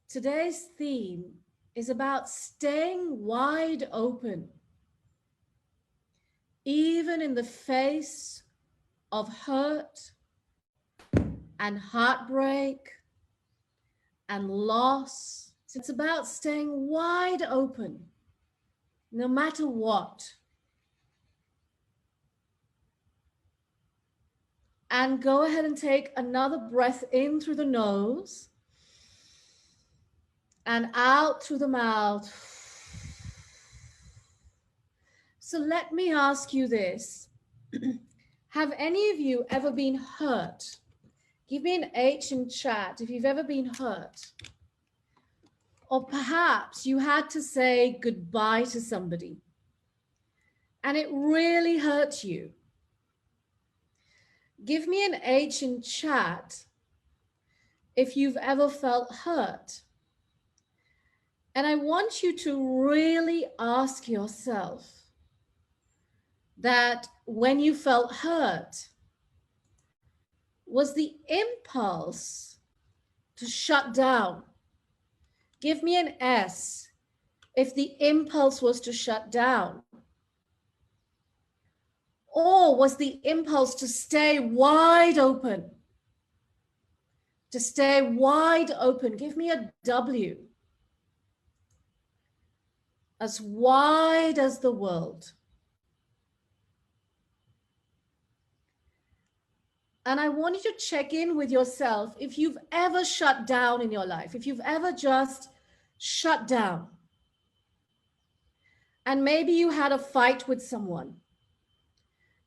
Today's theme is about staying wide open, even in the face of hurt and heartbreak and loss. It's about staying wide open, no matter what. And go ahead and take another breath in through the nose and out through the mouth. So let me ask you this. Have any of you ever been hurt? Give me an H in chat if you've ever been hurt. Or perhaps you had to say goodbye to somebody and it really hurt you. Give me an H in chat if you've ever felt hurt. And I want you to really ask yourself that when you felt hurt, was the impulse to shut down? Give me an S if the impulse was to shut down. Or was the impulse to stay wide open? To stay wide open. Give me a W. As wide as the world. And I want you to check in with yourself if you've ever shut down in your life, if you've ever just shut down. And maybe you had a fight with someone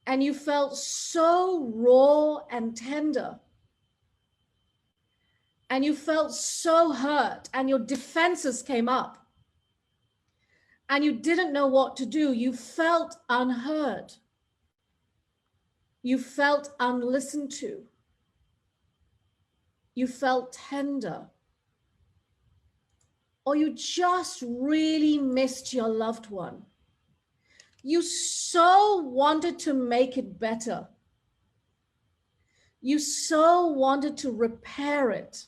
and you felt so raw and tender. And you felt so hurt and your defenses came up. And you didn't know what to do. You felt unheard. You felt unlistened to. You felt tender. Or you just really missed your loved one. You so wanted to make it better. You so wanted to repair it.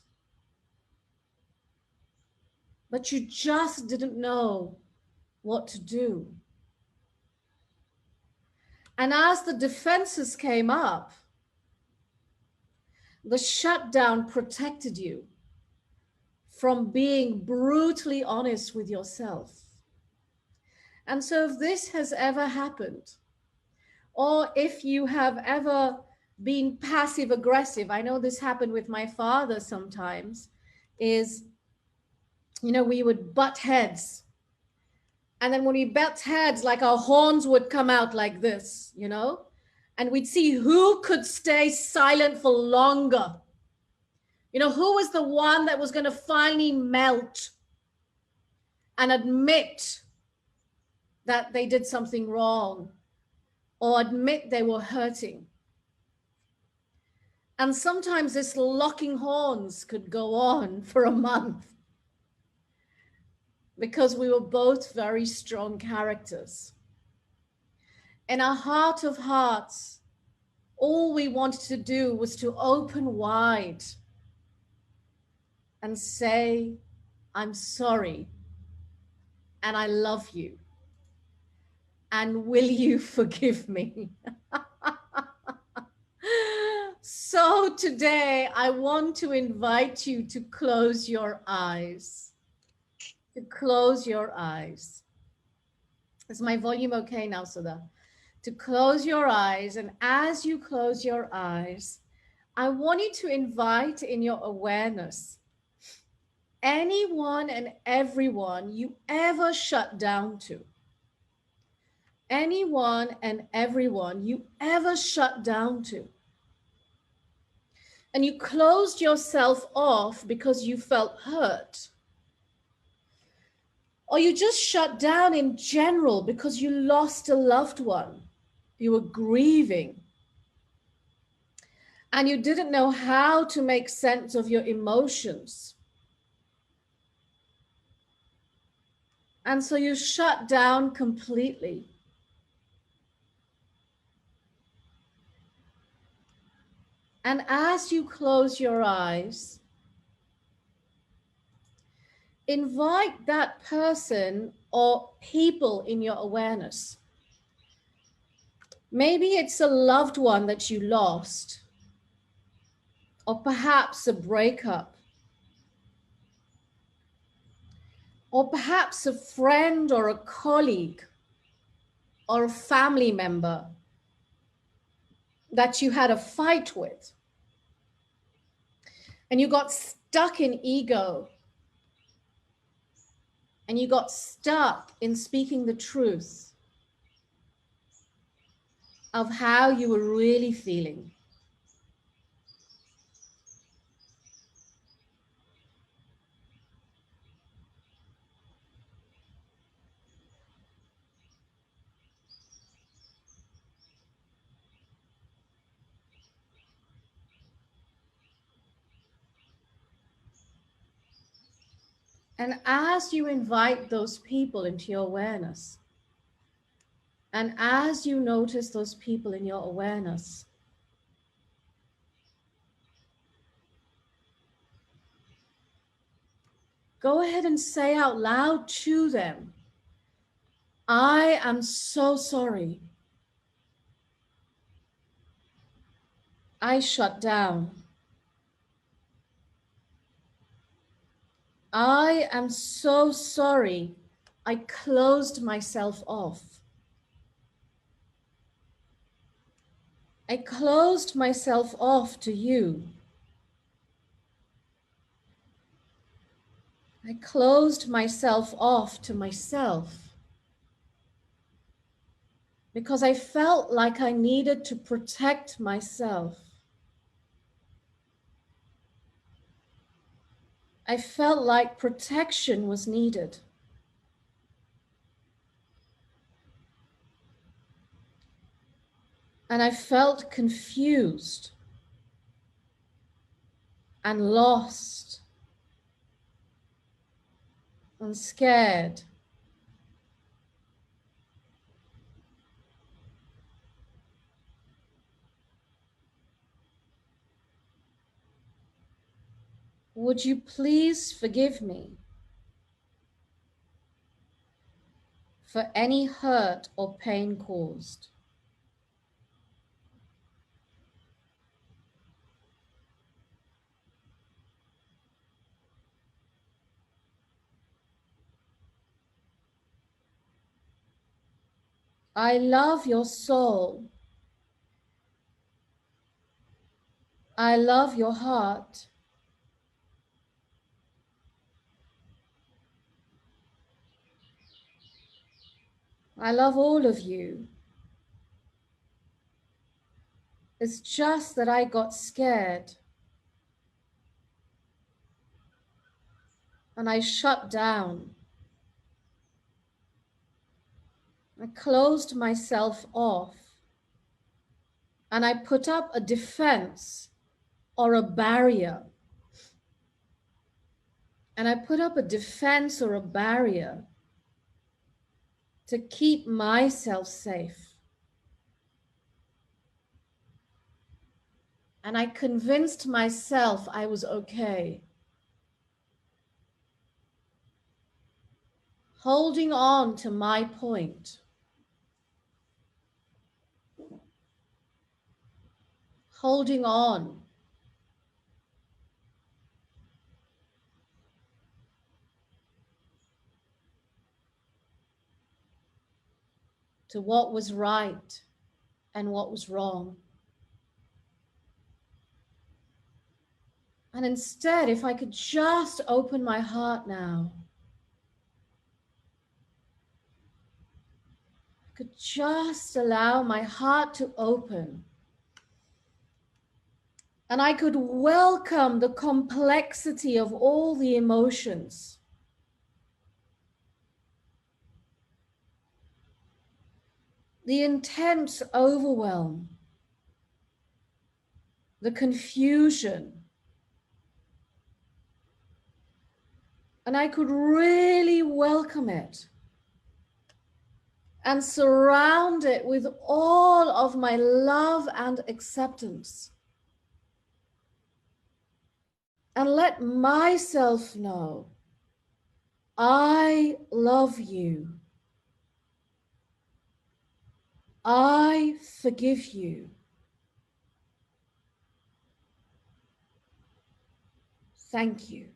But you just didn't know what to do. And as the defenses came up, the shutdown protected you from being brutally honest with yourself. And so if this has ever happened, or if you have ever been passive aggressive, I know this happened with my father sometimes, is, we would butt heads. And then when we butt heads, like our horns would come out like this, and we'd see who could stay silent for longer. Who was the one that was going to finally melt and admit that they did something wrong or admit they were hurting. And sometimes this locking horns could go on for a month because we were both very strong characters. In our heart of hearts, all we wanted to do was to open wide and say, I'm sorry, and I love you, and will you forgive me? So today, I want to invite you to close your eyes. To close your eyes. Is my volume okay now, Sudha? To close your eyes, and as you close your eyes, I want you to invite in your awareness anyone and everyone you ever shut down to. Anyone and everyone you ever shut down to. And you closed yourself off because you felt hurt. Or you just shut down in general because you lost a loved one. You were grieving. And you didn't know how to make sense of your emotions. And so you shut down completely. And as you close your eyes, invite that person or people in your awareness. Maybe it's a loved one that you lost, or perhaps a breakup, or perhaps a friend or a colleague or a family member that you had a fight with, and you got stuck in ego, and you got stuck in speaking the truth of how you were really feeling. And as you invite those people into your awareness, and as you notice those people in your awareness, go ahead and say out loud to them, I am so sorry. I shut down. I am so sorry. I closed myself off. I closed myself off to you. I closed myself off to myself because I felt like I needed to protect myself. I felt like protection was needed. And I felt confused and lost and scared. Would you please forgive me for any hurt or pain caused? I love your soul. I love your heart. I love all of you. It's just that I got scared and I shut down. I closed myself off and I put up a defense or a barrier. And I put up a defense or a barrier to keep myself safe. And I convinced myself I was okay. Holding on to my point. Holding on. To what was right and what was wrong. And instead, if I could just open my heart now, I could just allow my heart to open, and I could welcome the complexity of all the emotions. The intense overwhelm, the confusion. And I could really welcome it and surround it with all of my love and acceptance. And let myself know I love you. I forgive you. Thank you.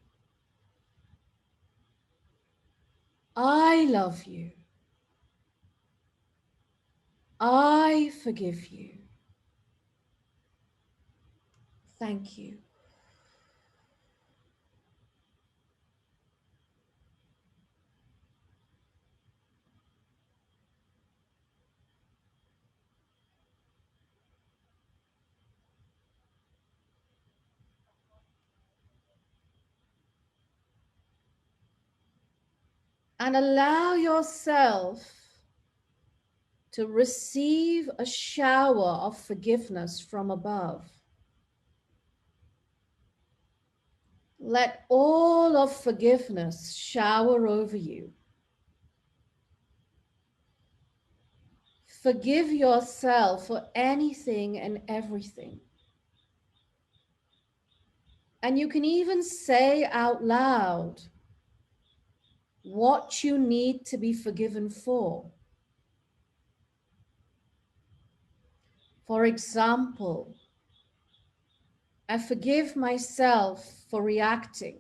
I love you. I forgive you. Thank you. And allow yourself to receive a shower of forgiveness from above. Let all of forgiveness shower over you. Forgive yourself for anything and everything. And you can even say out loud what you need to be forgiven for. For example, I forgive myself for reacting.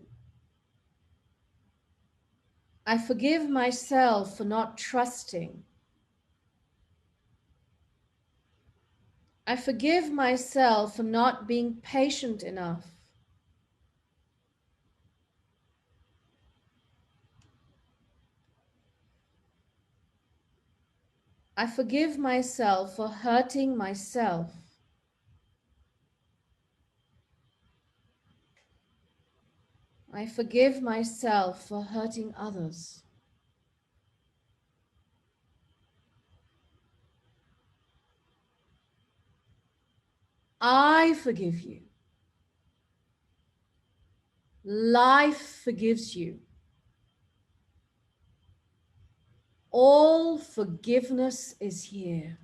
I forgive myself for not trusting. I forgive myself for not being patient enough. I forgive myself for hurting myself. I forgive myself for hurting others. I forgive you. Life forgives you. All forgiveness is here.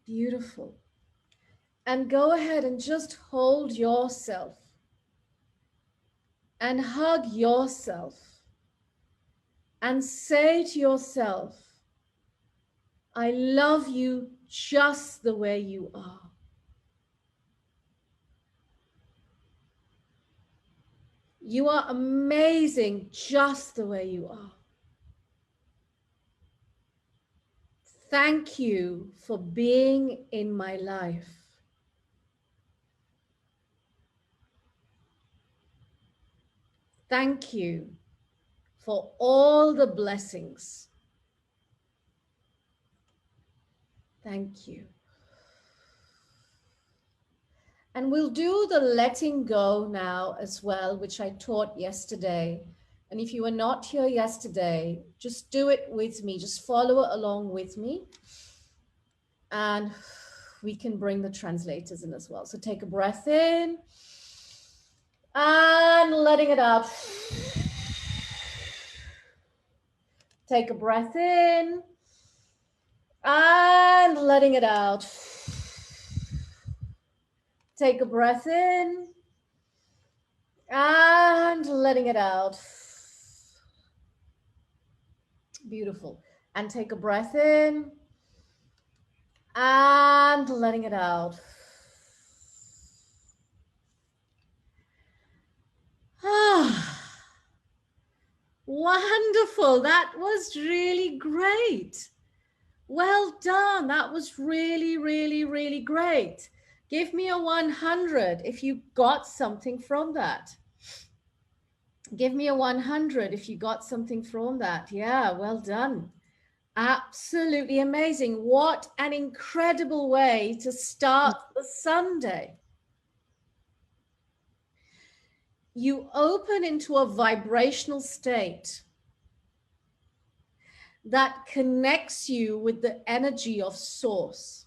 Beautiful. And go ahead and just hold yourself and hug yourself and say to yourself, I love you just the way you are. You are amazing just the way you are. Thank you for being in my life. Thank you for all the blessings. Thank you. And we'll do the letting go now as well, which I taught yesterday. And if you were not here yesterday, just do it with me. Just follow it along with me. And we can bring the translators in as well. So take a breath in and letting it out. Take a breath in and letting it out. Take a breath in and letting it out. Beautiful. And take a breath in and letting it out. Wonderful. That was really great. Well done. That was really, really, really great. Give me a 100 if you got something from that. Give me a 100 if you got something from that. Yeah, well done. Absolutely amazing. What an incredible way to start the Sunday. You open into a vibrational state that connects you with the energy of source.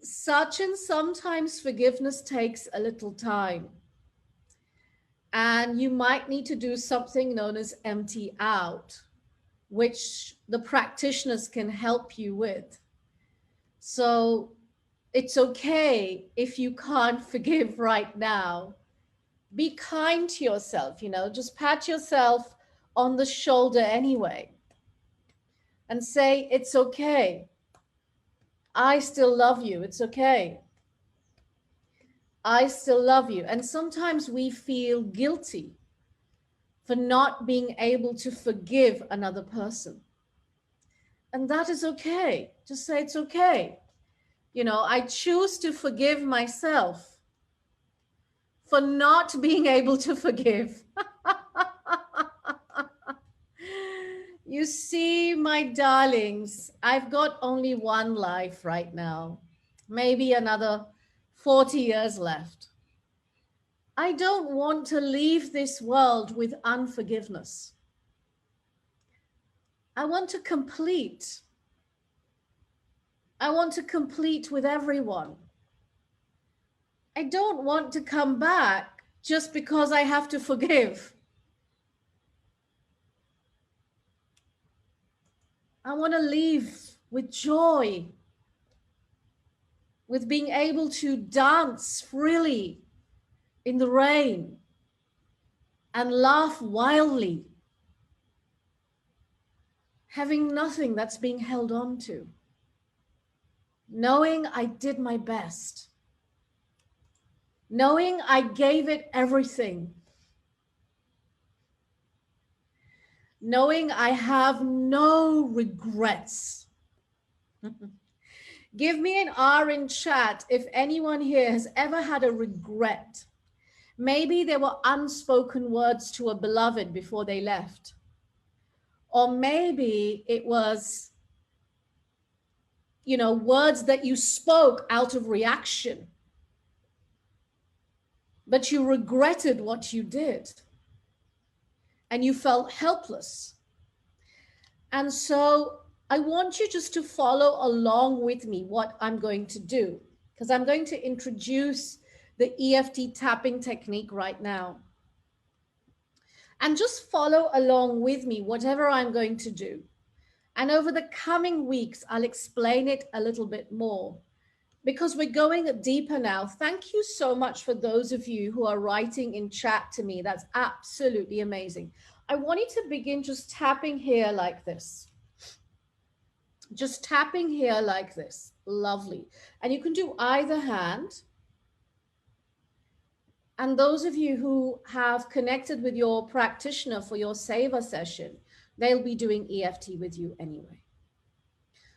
Such and sometimes forgiveness takes a little time. And you might need to do something known as empty out, which the practitioners can help you with. So it's okay if you can't forgive right now. Be kind to yourself, just pat yourself on the shoulder anyway and say, it's okay. I still love you. It's okay. I still love you. And sometimes we feel guilty for not being able to forgive another person. And that is okay. Just say it's okay. I choose to forgive myself for not being able to forgive. You see, my darlings, I've got only one life right now, maybe another 40 years left. I don't want to leave this world with unforgiveness. I want to complete. I want to complete with everyone. I don't want to come back just because I have to forgive. I want to leave with joy, with being able to dance freely in the rain and laugh wildly, having nothing that's being held on to, knowing I did my best, knowing I gave it everything, knowing I have no regrets. Give me an R in chat if anyone here has ever had a regret. Maybe there were unspoken words to a beloved before they left. Or maybe it was, words that you spoke out of reaction, but you regretted what you did and you felt helpless. And so I want you just to follow along with me what I'm going to do, because I'm going to introduce the EFT tapping technique right now. And just follow along with me, whatever I'm going to do. And over the coming weeks, I'll explain it a little bit more because we're going deeper now. Thank you so much for those of you who are writing in chat to me. That's absolutely amazing. I want you to begin just tapping here like this. Just tapping here like this. Lovely. And you can do either hand. And those of you who have connected with your practitioner for your Seva session, they'll be doing EFT with you anyway.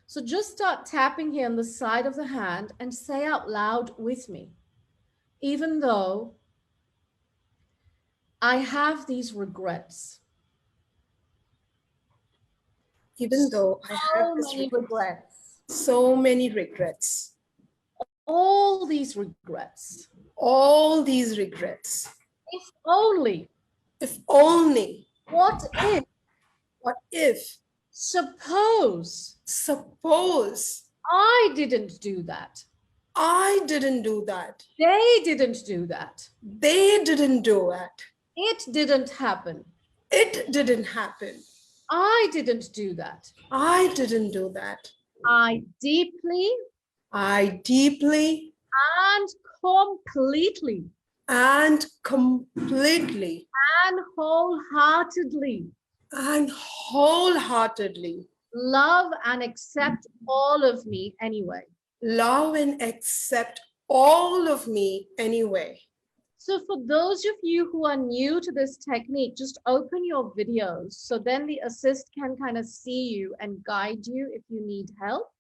So just start tapping here on the side of the hand and say out loud with me, even though I have these regrets. Even though I have so many regrets. All these regrets. All these regrets. If only. If only. What if? What if? Suppose. Suppose. I didn't do that. I didn't do that. They didn't do that. They didn't do it. It didn't happen. It didn't happen. I didn't do that. I didn't do that. I deeply and completely and wholeheartedly love and accept all of me anyway. Love and accept all of me anyway. So for those of you who are new to this technique, just open your videos so then the assist can kind of see you and guide you if you need help.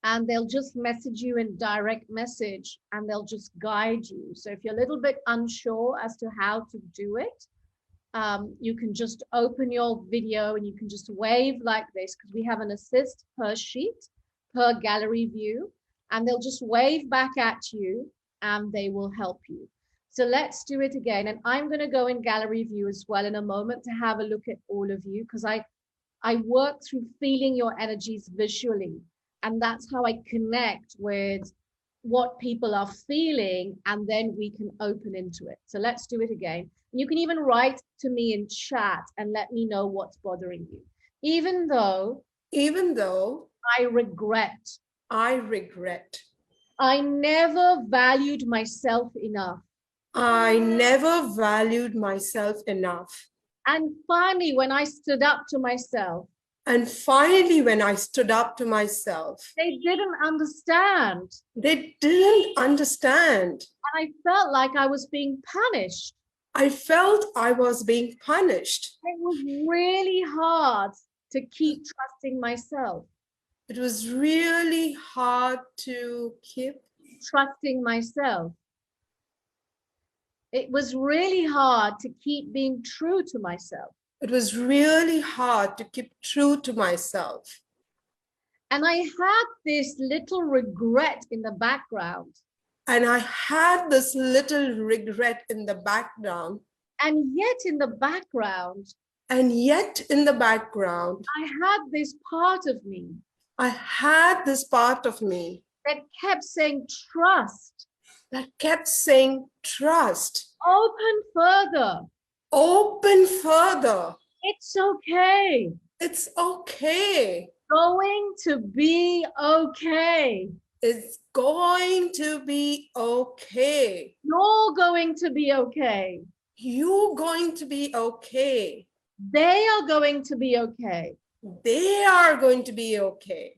And they'll just message you in direct message and they'll just guide you. So if you're a little bit unsure as to how to do it, you can just open your video and you can just wave like this, because we have an assist per sheet, per gallery view, and they'll just wave back at you and they will help you. So let's do it again. And I'm going to go in gallery view as well in a moment to have a look at all of you, because I work through feeling your energies visually. And that's how I connect with what people are feeling, and then we can open into it. So let's do it again. You can even write to me in chat and let me know what's bothering you. Even though Even though I regret, I regret, I never valued myself enough. I never valued myself enough. And finally, when I stood up to myself, And finally, when I stood up to myself, they didn't understand. they didn't understand. And I felt like I was being punished. I felt I was being punished. It was really hard to keep trusting myself. It was really hard to keep Trusting myself. It was really hard to keep being true to myself. It was really hard to keep true to myself. And I had this little regret in the background. And I had this little regret in the background. And yet in the background, And yet in the background, I had this part of me I had this part of me that kept saying, trust. that kept saying, trust, Open further. open further. It's okay. It's okay. Going to be okay. It's going to be okay. You're going to be okay. You're going to be okay. They are going to be okay. They are going to be okay.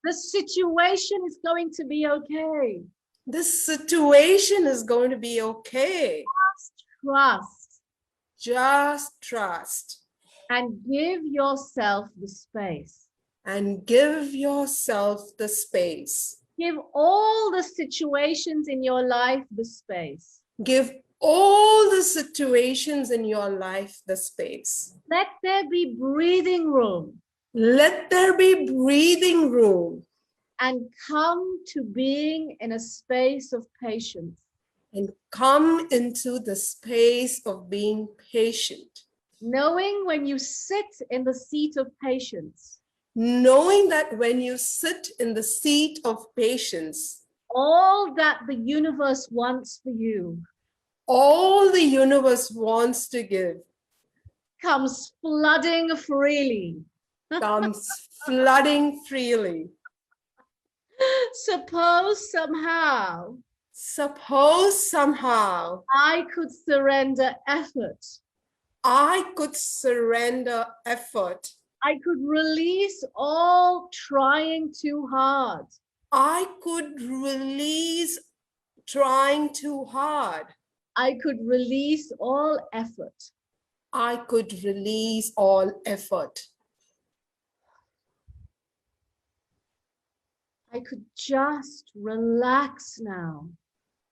The situation is going to be okay. This situation is going to be okay. Trust Just trust and give yourself the space. and give yourself the space. Give all the situations in your life the space. Give all the situations in your life the space. Let there be breathing room Let there be breathing room and come to being in a space of patience. and come into the space of being patient. Knowing when you sit in the seat of patience, Knowing that when you sit in the seat of patience, all that the universe wants for you all the universe wants to give comes flooding freely. comes flooding freely. Suppose somehow I could surrender effort. I could surrender effort. I could release all trying too hard. I could release trying too hard. I could release all effort. I could release all effort. I could just relax now.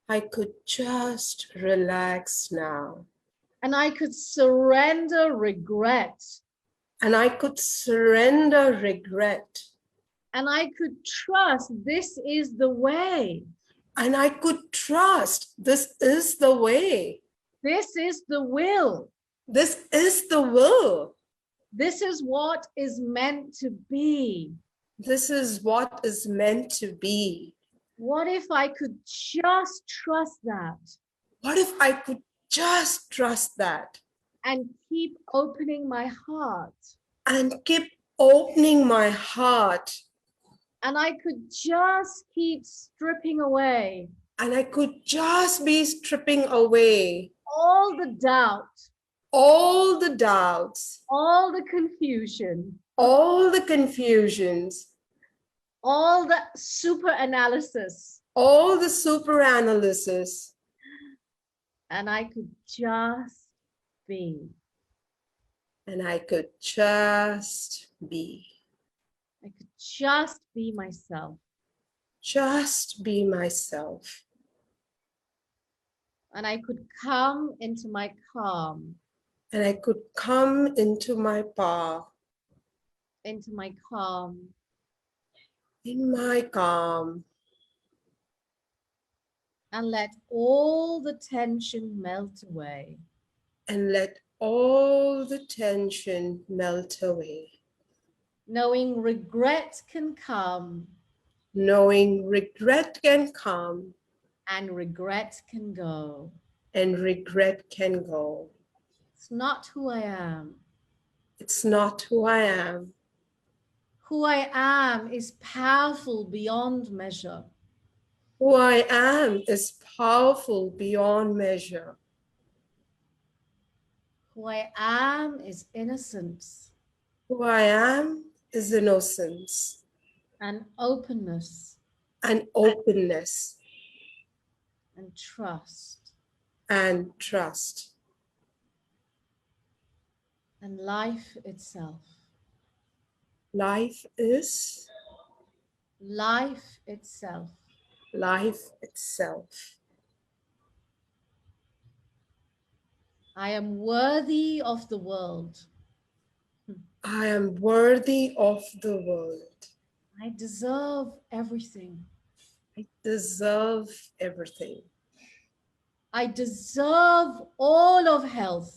I could just relax now. And I could surrender regret. And I could surrender regret. And I could trust this is the way. And I could trust this is the way. This is the will. This is the will. This is what is meant to be. This is what is meant to be. What if I could just trust that? What if I could just trust that? And keep opening my heart. And keep opening my heart. And I could just keep stripping away And I could just be stripping away all the doubt, all the doubts, all the confusion, all the confusions, all the super analysis. all the super analysis. And I could just be. And I could just be. I could just be myself. Just be myself. And I could come into my calm. And I could come into my power. Into my calm. In my calm. And let all the tension melt away. And let all the tension melt away. Knowing regret can come. knowing regret can come and regret can go. and regret can go. It's not who I am. It's not who I am. Who I am is powerful beyond measure. Who I am is powerful beyond measure. Who I am is innocence Who I am is innocence and openness and openness and trust and trust and life itself. Life is Life itself. life itself. I am worthy of the world. I am worthy of the world. I deserve everything. I deserve everything. I deserve all of health.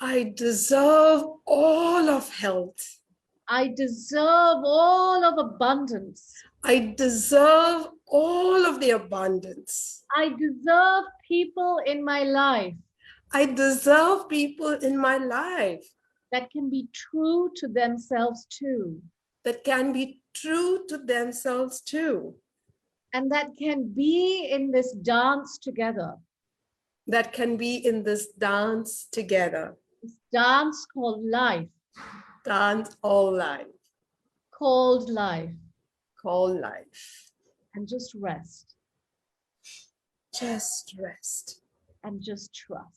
I deserve all of health. I deserve all of abundance. I deserve all of the abundance. I deserve people in my life I deserve people in my life that can be true to themselves too, that can be true to themselves too, and that can be in this dance together. that can be in this dance together, This dance called life, dance all life, called life, called life. and just rest Just rest and just trust.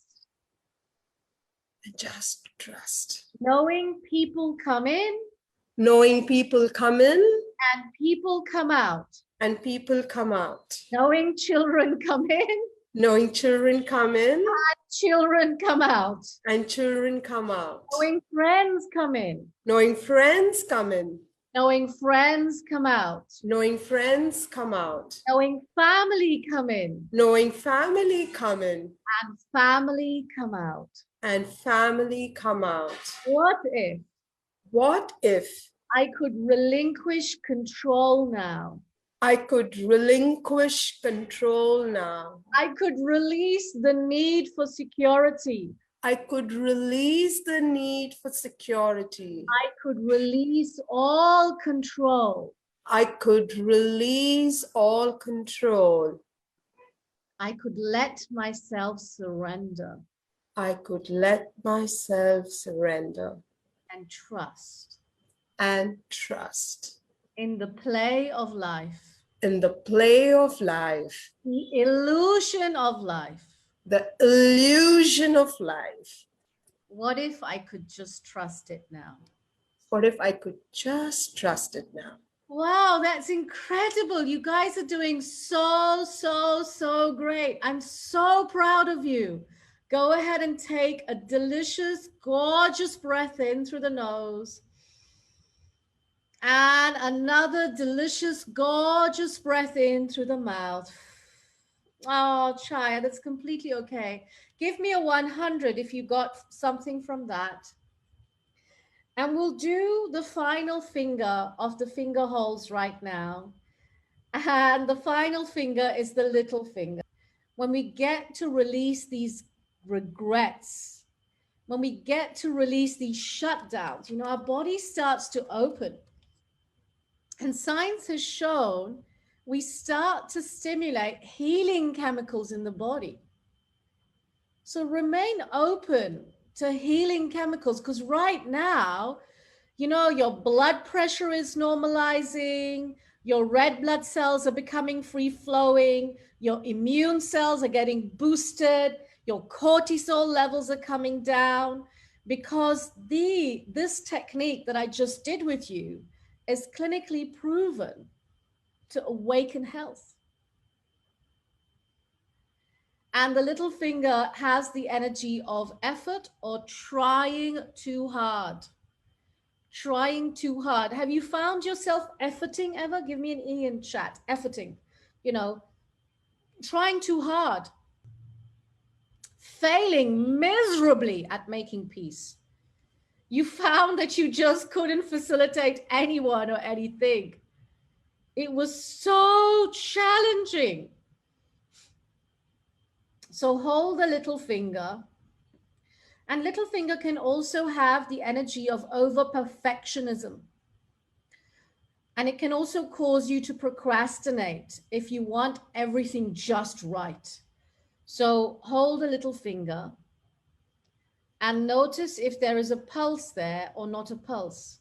and just trust. Knowing people come in Knowing people come in and people come out. and people come out. Knowing children come in, Knowing children come in children come out. and children come out. Knowing friends come in, Knowing friends come in. knowing friends come out. Knowing friends come out. Knowing family come in Knowing family come in and family come out. and family come out. What if I could relinquish control now? I could relinquish control now. I could release the need for security. I could release the need for security. I could release all control. I could release all control. I could let myself surrender I could let myself surrender and trust and trust in the play of life, in the play of life, the illusion of life. the illusion of life. What if I could just trust it now? What if I could just trust it now? Wow, that's incredible. You guys are doing so great. I'm so proud of you. Go ahead and take a delicious, gorgeous breath in through the nose. And another delicious, gorgeous breath in through the mouth. Oh, Chaya, that's completely okay. Give me a 100 if you got something from that. And we'll do the final finger of the finger holes right now. And the final finger is the little finger. When we get to release these regrets, when we get to release these shutdowns, you know, our body starts to open. And science has shown we start to stimulate healing chemicals in the body. So remain open to healing chemicals, because right now, you know, your blood pressure is normalizing, your red blood cells are becoming free flowing, your immune cells are getting boosted, your cortisol levels are coming down, because this technique that I just did with you is clinically proven to awaken health. And the little finger has the energy of effort or trying too hard. Trying too hard. Have you found yourself efforting ever? Give me an E in chat. Efforting, you know, trying too hard. Failing miserably at making peace. You found that you just couldn't facilitate anyone or anything. It was so challenging. So hold the little finger. And little finger can also have the energy of over perfectionism. And it can also cause you to procrastinate if you want everything just right. So hold a little finger and notice if there is a pulse there or not a pulse.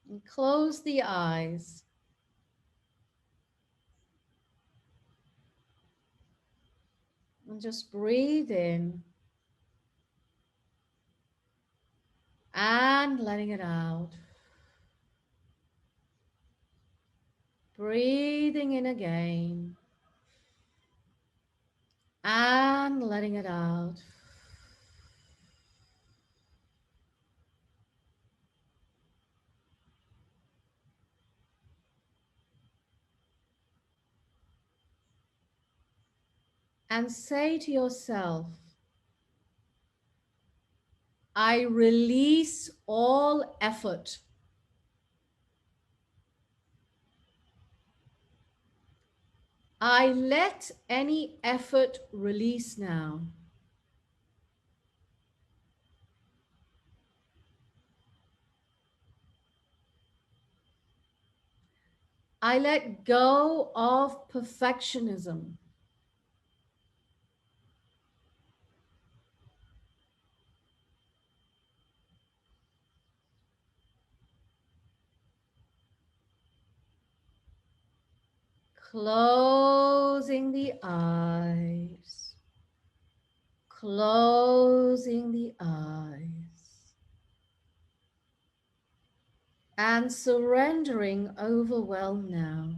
And close the eyes. And just breathe in. And letting it out. Breathing in again. And letting it out. And say to yourself, I release all effort. I let any effort release now. I let go of perfectionism. Closing the eyes. Closing the eyes. And surrendering overwhelm now.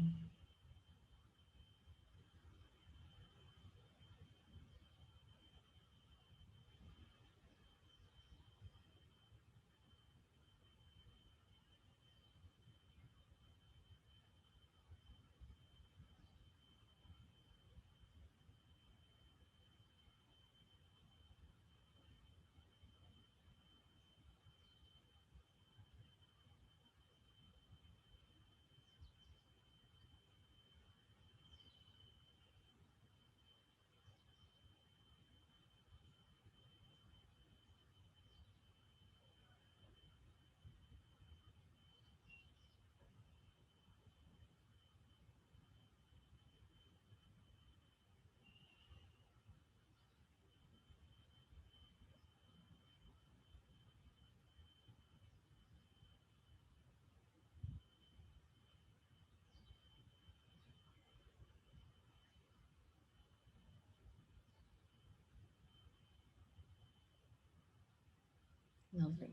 Lovely.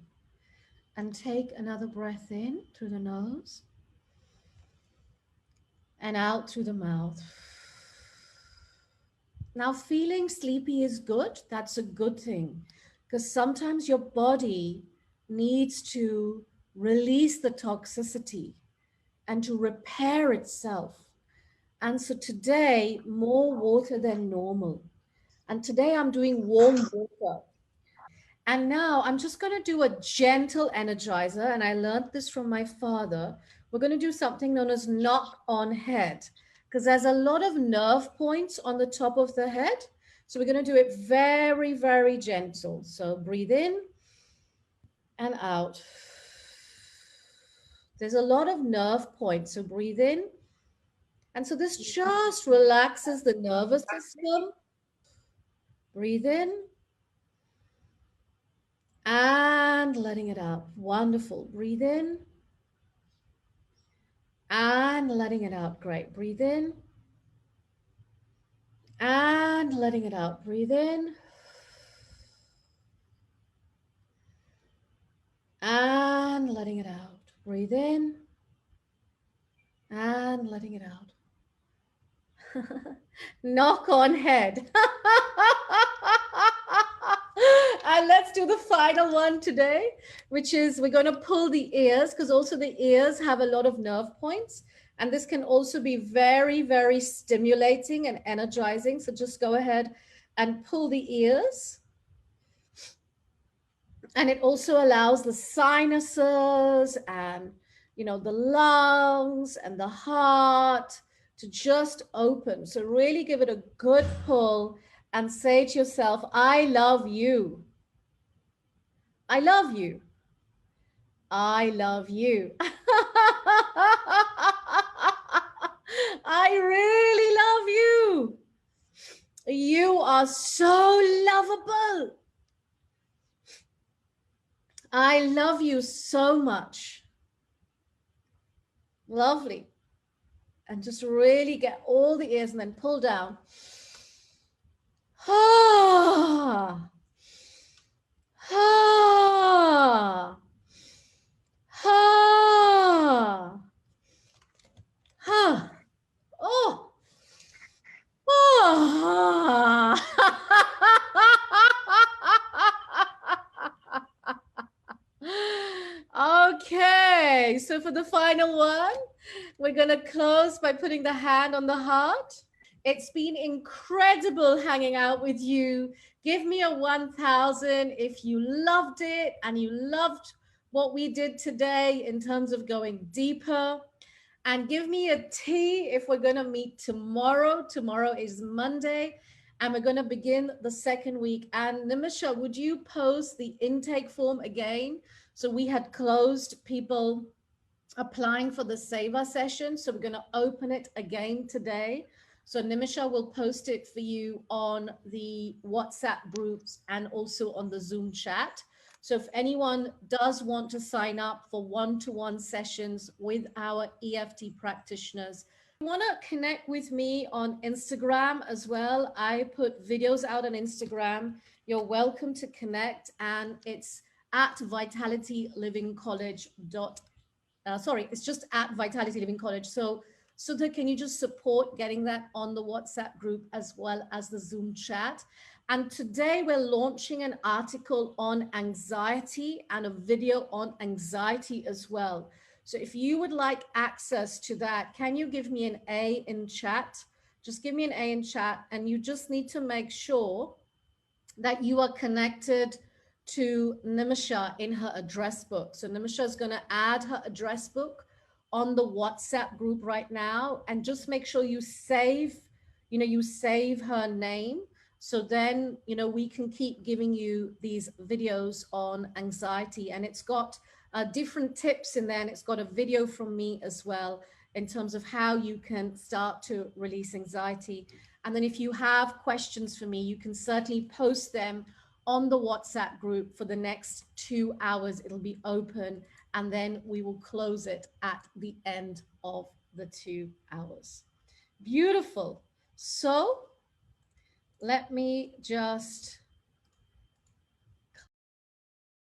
And take another breath in through the nose and out through the mouth. Now, feeling sleepy is good. That's a good thing because sometimes your body needs to release the toxicity and to repair itself. And so today, more water than normal. And today I'm doing warm water. And now I'm just going to do a gentle energizer. And I learned this from my father. We're going to do something known as knock on head because there's a lot of nerve points on the top of the head. So we're going to do it very, very gentle. So breathe in and out. There's a lot of nerve points. So breathe in. And so this just relaxes the nervous system. Breathe in. And letting it out. Wonderful. Breathe in. And letting it out. Great. Breathe in. And letting it out. Breathe in. And letting it out. Breathe in. And letting it out. Knock on head. And let's do the final one today, which is we're going to pull the ears because also the ears have a lot of nerve points. And this can also be very, very stimulating and energizing. So just go ahead and pull the ears. And it also allows the sinuses and, you know, the lungs and the heart to just open. So really give it a good pull and say to yourself, I love you. I love you. I love you. I really love you. You are so lovable. I love you so much. Lovely. And just really get all the ears and then pull down. Ah. Ah. Ah. Ah. Oh. Ah. Okay, so for the final one, we're going to close by putting the hand on the heart. It's been incredible hanging out with you. Give me a 1000 if you loved it and you loved what we did today in terms of going deeper. And give me a T if we're going to meet tomorrow. Tomorrow is Monday, and we're going to begin the second week. And Nimisha, would you post the intake form again? So we had closed people applying for the Saver session. So we're going to open it again today. So Nimisha will post it for you on the WhatsApp groups and also on the Zoom chat. So if anyone does want to sign up for one-to-one sessions with our EFT practitioners, if you want to connect with me on Instagram as well, I put videos out on Instagram. You're welcome to connect, and it's at vitalitylivingcollege.com. It's just at Vitality Living College. So Sudha, can you just support getting that on the WhatsApp group as well as the Zoom chat? And today we're launching an article on anxiety and a video on anxiety as well. So if you would like access to that, can you give me an A in chat? Just give me an A in chat, and you just need to make sure that you are connected to Nimisha in her address book. So Nimisha is going to add her address book on the WhatsApp group right now, and just make sure you save, you save her name. So then, we can keep giving you these videos on anxiety, and it's got different tips in there, and it's got a video from me as well in terms of how you can start to release anxiety. And then if you have questions for me, you can certainly post them on the WhatsApp group for the next 2 hours. It'll be open, and then we will close it at the end of the 2 hours. Beautiful. So let me just